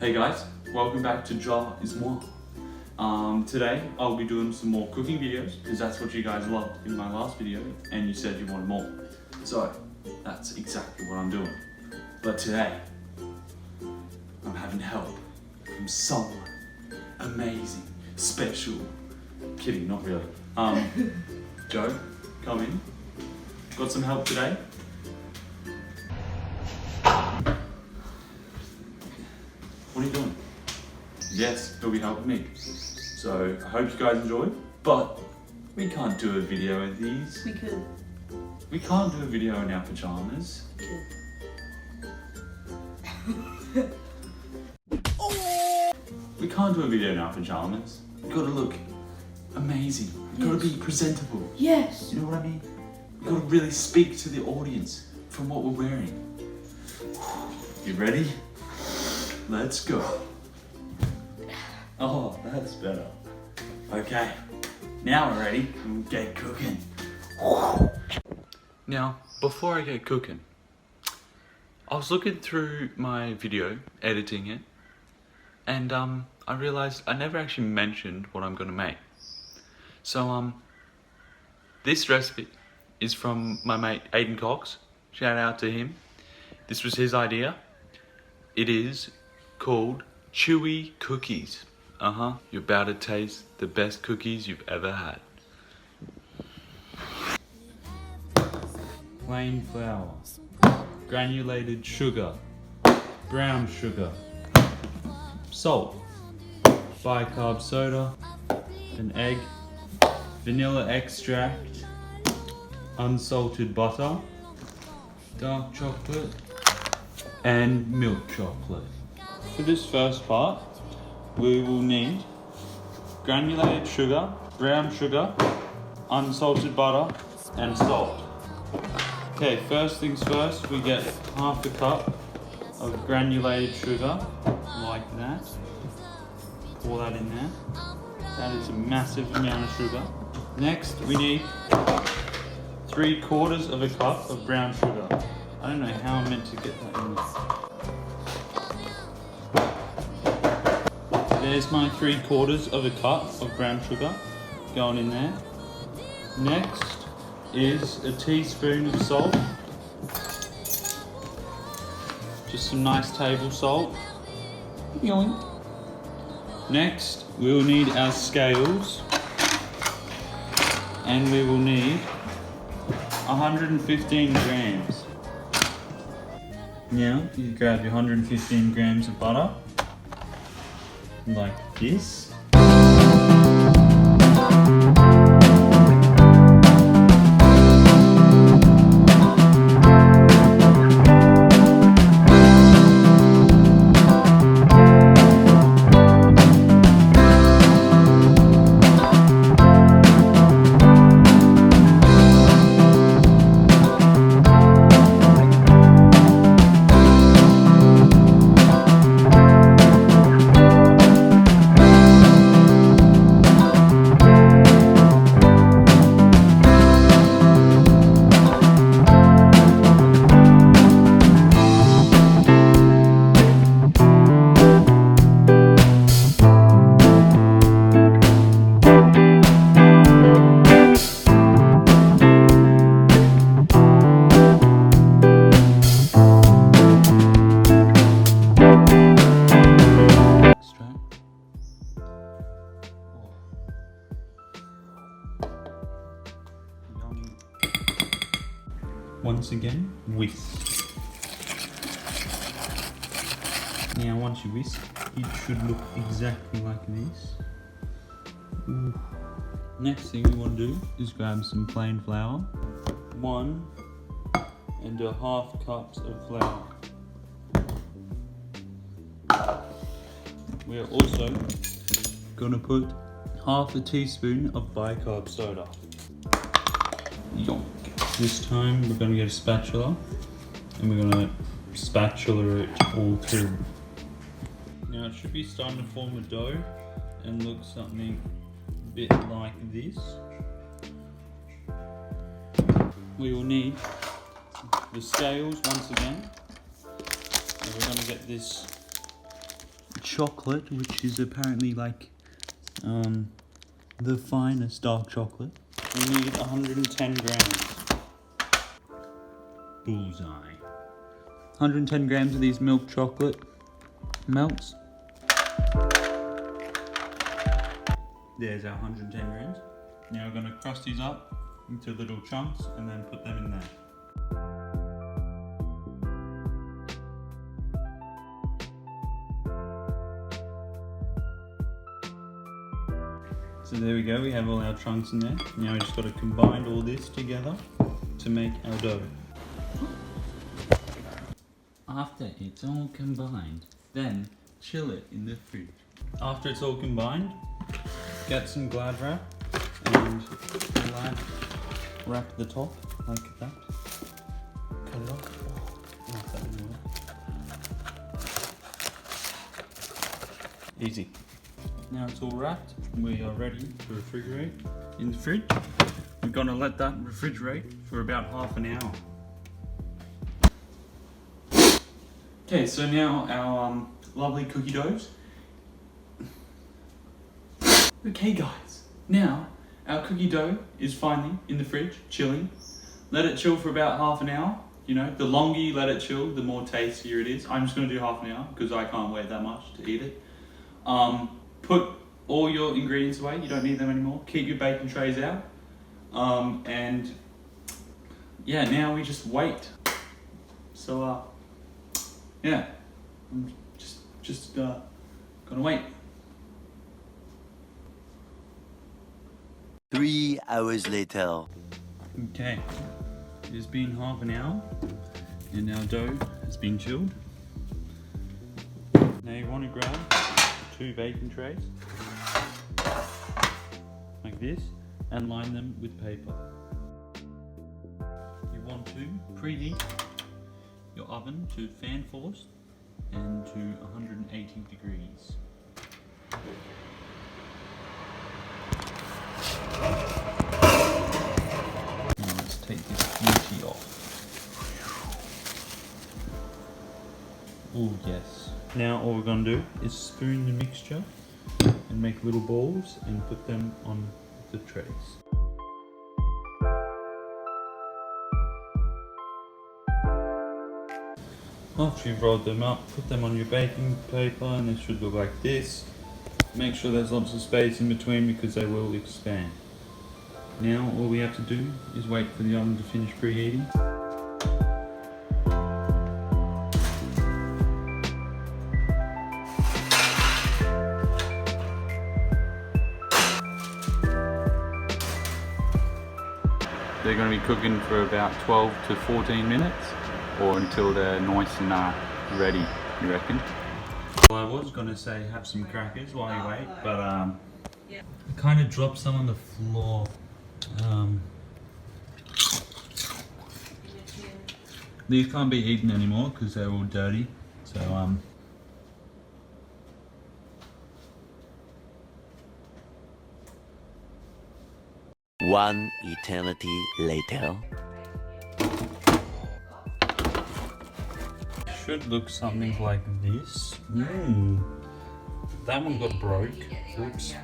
Hey guys, welcome back to Ja is Moi. Today I'll be doing some more cooking videos because that's what you guys loved in my last video and you said you wanted more. So that's exactly what I'm doing. But today I'm having help from someone amazing, special. Kidding, not really. Joe, come in. Got some help today? What are you doing? Yes, he'll be helping me. So I hope you guys enjoy, but we can't do a video of these. We could. We can't do a video in our pajamas. We can't do a video in our pajamas. We gotta look amazing. We gotta be presentable. Yes. You know what I mean? We gotta really speak to the audience from what we're wearing. You ready? Let's go. Oh, that's better. Okay, now we're ready. We'll get cooking. Now, before I get cooking, I was looking through my video, editing it, and I realized I never actually mentioned what I'm gonna make. So this recipe is from my mate Aiden Cox. Shout out to him. This was his idea. It is called chewy cookies. You're about to taste the best cookies you've ever had. Plain flour, granulated sugar, brown sugar, salt, bicarb soda, an egg, vanilla extract, unsalted butter, dark chocolate, and milk chocolate. For this first part, we will need granulated sugar, brown sugar, unsalted butter, and salt. Okay, first things first, we get half a cup of granulated sugar, like that. Pour that in there. That is a massive amount of sugar. Next, we need 3/4 of a cup of brown sugar. I don't know how I'm meant to get that in there. There's my 3/4 of a cup of brown sugar going in there. Next is a teaspoon of salt. Just some nice table salt. Yoink. Next, we will need our scales. And we will need 115 grams. Now, you grab your 115 grams of butter. Like this. Once again, whisk. Now once you whisk, it should look exactly like this. Ooh. Next thing we want to do is grab some plain flour. 1.5 cups of flour. We are also going to put half a teaspoon of bicarb soda. Yonk. This time we're going to get a spatula and we're going to spatula it all through. Now it should be starting to form a dough and look something a bit like this. We will need the scales once again. And we're going to get this chocolate, which is apparently like the finest dark chocolate. We need 110 grams. Bullseye. 110 grams of these milk chocolate melts. There's our 110 grams. Now we're going to crust these up into little chunks and then put them in there. So there we go, we have all our chunks in there. Now we just got to combine all this together to make our dough. After it's all combined, then chill it in the fridge. After it's all combined, get some Glad wrap and Glad wrap the top like that. Cut it off. Like that anyway. Easy. Now it's all wrapped, we are ready to refrigerate in the fridge. We're going to let that refrigerate for about half an hour. Okay, so now our lovely cookie doughs. Okay guys, now our cookie dough is finally in the fridge, chilling. Let it chill for about half an hour. You know, the longer you let it chill, the more tastier it is. I'm just going to do half an hour because I can't wait that much to eat it. Put all your ingredients away, you don't need them anymore. Keep your baking trays out. And yeah, now we just wait. So yeah, I'm just gonna wait. 3 hours later. Okay, it's been half an hour and our dough has been chilled. Now you want to grab 2 baking trays like this and line them with paper. You want to preheat your oven to fan force and to 180 degrees. Now let's take this beauty off. Oh yes. Now all we're going to do is spoon the mixture and make little balls and put them on the trays. After you've rolled them up, put them on your baking paper and they should look like this. Make sure there's lots of space in between because they will expand. Now all we have to do is wait for the oven to finish preheating. They're going to be cooking for about 12 to 14 minutes or until they're nice and ready, you reckon? Well, I was going to say have some crackers while you wait, but I kind of dropped some on the floor. These can't be eaten anymore because they're all dirty, so 1 eternity later. Should look something like this. That one got broke. Oops.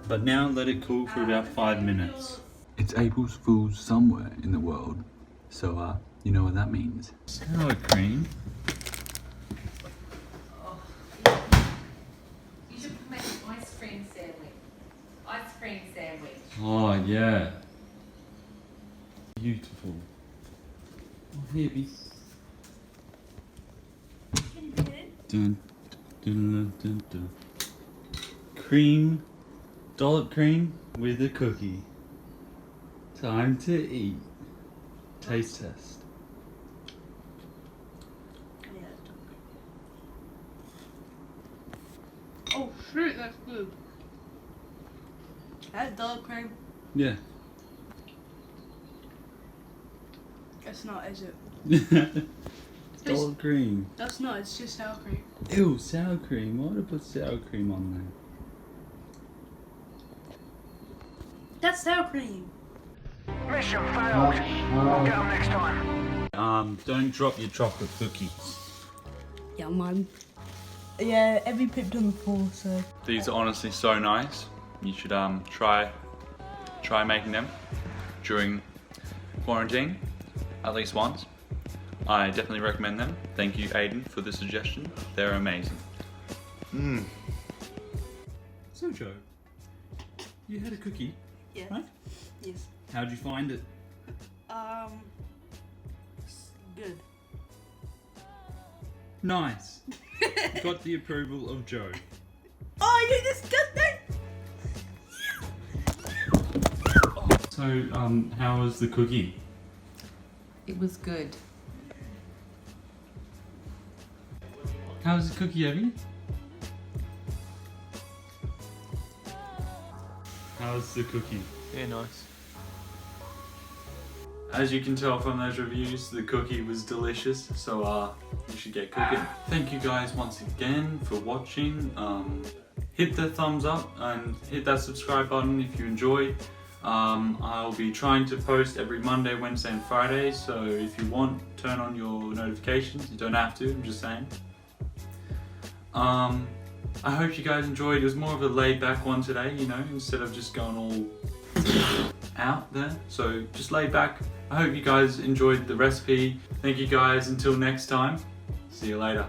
But now let it cool for about 5 minutes. It's April Fool's somewhere in the world, so you know what that means. Sour cream. You should make an ice cream sandwich. Ice cream sandwich. Oh yeah. Beautiful. Oh, here be. Dun, dun, dun, dun. Cream, dollop cream with a cookie. Time to eat. Taste test. Oh shit, that's good. That's dollop cream. Yeah. It's not, is it? Dollop cream. That's not, it's just sour cream. Ew, sour cream. Why would I put sour cream on there? That's sour cream. Mission failed. We'll get them next time. Don't drop your chocolate cookies. Yeah, man. Yeah, every pipped on the floor, so. These are honestly so nice. You should try making them during quarantine at least once. I definitely recommend them. Thank you, Aiden, for the suggestion. They're amazing. So Joe, you had a cookie, Yeah. right? Yes. How'd you find it? Good. Nice. Got the approval of Joe. Oh, you're disgusting! So, how was the cookie? It was good. How was the cookie, Evie? How was the cookie? Yeah, nice. As you can tell from those reviews, the cookie was delicious, so you should get cooking. Thank you guys once again for watching. Hit the thumbs up and hit that subscribe button if you enjoy. I'll be trying to post every Monday, Wednesday and Friday, so if you want, turn on your notifications. You don't have to, I'm just saying. I hope you guys enjoyed. It was more of a laid back one today, you know, instead of just going all out there. So just laid back. I hope you guys enjoyed the recipe. Thank you guys. Until next time. See you later.